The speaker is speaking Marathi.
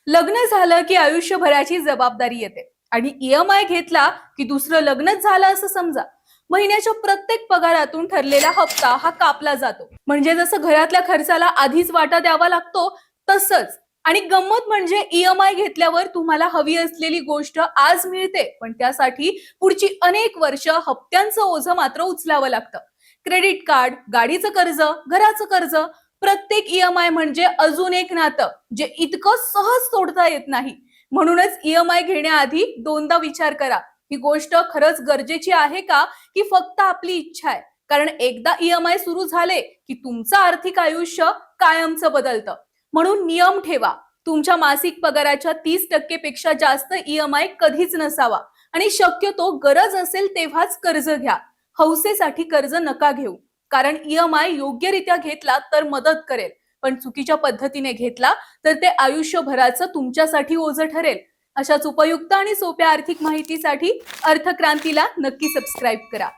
लग्न झालं की आयुष्यभराची जबाबदारी येते आणि ईएमआय घेतला की दुसरं लग्नच झालं असं समजा. महिन्याच्या प्रत्येक पगारातून ठरलेला हप्ता हा कापला जातो. म्हणजे जसं घरातल्या खर्चाला आधीच वाटा द्यावा लागतो तसंच. आणि गंमत म्हणजे ईएमआय घेतल्यावर तुम्हाला हवी असलेली गोष्ट आज मिळते, पण त्यासाठी पुढची अनेक वर्ष हप्त्यांचं ओझं मात्र उचलावं लागतं. क्रेडिट कार्ड, गाडीचं कर्ज, घराचं कर्ज, प्रत्येक ईएमआय म्हणजे अजून एक नातं जे इतकं सहज तोडता येत नाही. म्हणूनच ईएमआय घेण्याआधी दोनदा विचार करा, ही गोष्ट खरंच गरजेची आहे का, की फक्त आपली इच्छा आहे. कारण एकदा ईएमआय सुरू झाले की तुमचं आर्थिक आयुष्य कायमचं बदलतं. म्हणून नियम ठेवा, तुमच्या मासिक पगाराच्या 30% पेक्षा जास्त ईएमआय कधीच नसावा. आणि शक्यतो गरज असेल तेव्हाच कर्ज घ्या. हौसेसाठी कर्ज नका घेऊ. कारण ईएमआय योग्यरित्या घेतला तर मदत करेल, पण चुकीच्या पद्धतीने घेतला तर ते आयुष्यभराचं तुमच्यासाठी ओझं ठरेल. अशाच उपयुक्त आणि सोप्या आर्थिक माहितीसाठी अर्थक्रांतीला नक्की सबस्क्राईब करा.